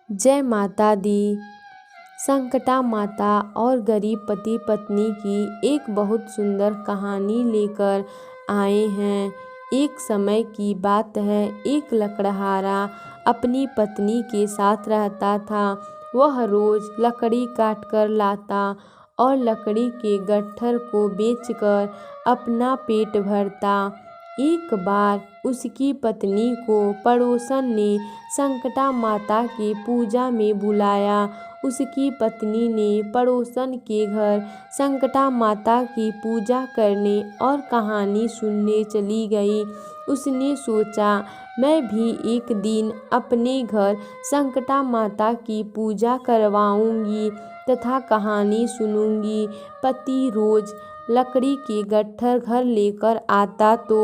जय माता दी। संकटा माता और गरीब पति पत्नी की एक बहुत सुंदर कहानी लेकर आए हैं। एक समय की बात है, एक लकड़हारा अपनी पत्नी के साथ रहता था। वह रोज लकड़ी काट कर लाता और लकड़ी के गट्ठर को बेचकर अपना पेट भरता। एक बार उसकी पत्नी को पड़ोसन ने संकटा माता के पूजा में बुलाया। उसकी पत्नी ने पड़ोसन के घर संकटा माता की पूजा करने और कहानी सुनने चली गई। उसने सोचा, मैं भी एक दिन अपने घर संकटा माता की पूजा करवाऊंगी तथा कहानी सुनूंगी। पति रोज लकड़ी के गट्ठर घर लेकर आता तो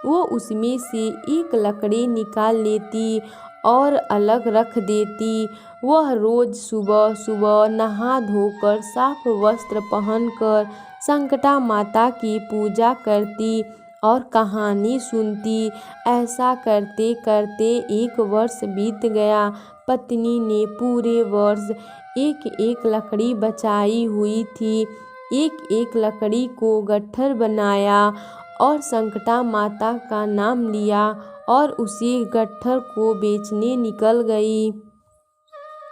वो उसमें से एक लकड़ी निकाल लेती और अलग रख देती। वह रोज सुबह सुबह नहा धोकर साफ वस्त्र पहनकर संकटा माता की पूजा करती और कहानी सुनती। ऐसा करते करते एक वर्ष बीत गया। पत्नी ने पूरे वर्ष एक एक लकड़ी बचाई हुई थी। एक एक लकड़ी को गट्ठर बनाया और संकटा माता का नाम लिया और उसी गट्ठर को बेचने निकल गई।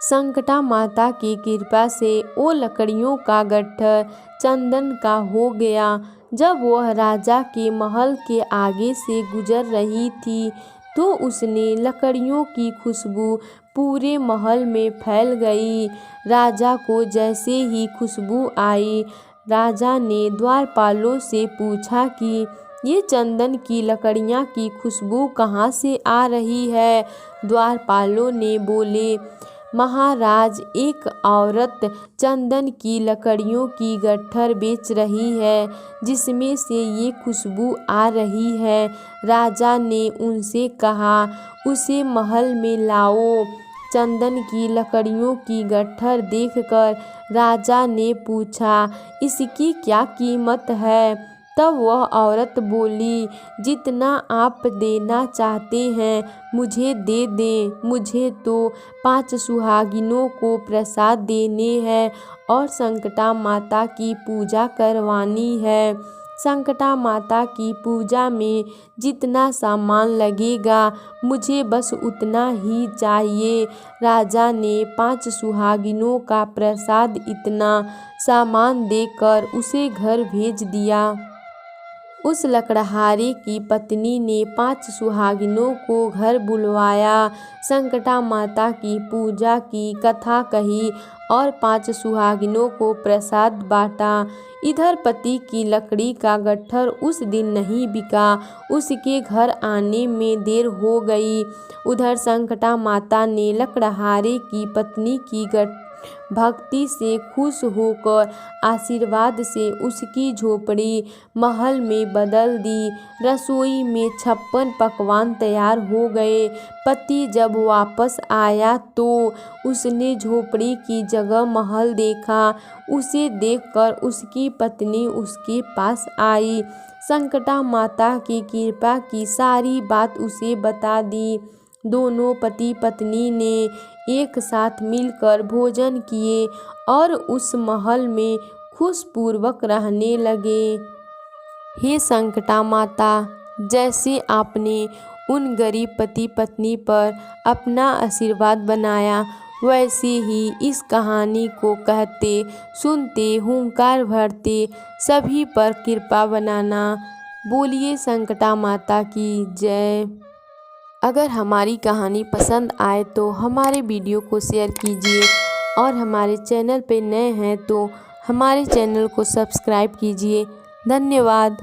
संकटा माता की कृपा से वो लकड़ियों का गट्ठर चंदन का हो गया। जब वह राजा के महल के आगे से गुजर रही थी तो उसने लकड़ियों की खुशबू पूरे महल में फैल गई। राजा को जैसे ही खुशबू आई, राजा ने द्वारपालों से पूछा कि ये चंदन की लकड़ियाँ की खुशबू कहाँ से आ रही है। द्वारपालों ने बोले, महाराज, एक औरत चंदन की लकड़ियों की गट्ठर बेच रही है जिसमें से ये खुशबू आ रही है। राजा ने उनसे कहा, उसे महल में लाओ। चंदन की लकड़ियों की गट्ठर देखकर राजा ने पूछा, इसकी क्या कीमत है। तब वह औरत बोली, जितना आप देना चाहते हैं मुझे दे दें। मुझे तो 5 सुहागिनों को प्रसाद देने हैं और संकटा माता की पूजा करवानी है। संकटा माता की पूजा में जितना सामान लगेगा मुझे बस उतना ही चाहिए। राजा ने 5 सुहागिनों का प्रसाद इतना सामान देकर उसे घर भेज दिया। उस लकड़हारे की पत्नी ने 5 सुहागिनों को घर बुलवाया, संकटा माता की पूजा की, कथा कही और 5 सुहागिनों को प्रसाद बांटा। इधर पति की लकड़ी का गट्ठर उस दिन नहीं बिका। उसके घर आने में देर हो गई। उधर संकटा माता ने लकड़हारे की पत्नी की भक्ति से खुश होकर आशीर्वाद से उसकी झोपड़ी महल में बदल दी। रसोई में 56 पकवान तैयार हो गए। पति जब वापस आया तो उसने झोपड़ी की जगह महल देखा। उसे देखकर उसकी पत्नी उसके पास आई। संकटा माता की कृपा की सारी बात उसे बता दी। दोनों पति पत्नी ने एक साथ मिलकर भोजन किए और उस महल में खुशपूर्वक रहने लगे। हे संकटा माता, जैसे आपने उन गरीब पति पत्नी पर अपना आशीर्वाद बनाया, वैसे ही इस कहानी को कहते सुनते हुंकार भरते सभी पर कृपा बनाना। बोलिए संकटा माता की जय। अगर हमारी कहानी पसंद आए तो हमारे वीडियो को शेयर कीजिए और हमारे चैनल पे नए हैं तो हमारे चैनल को सब्सक्राइब कीजिए। धन्यवाद।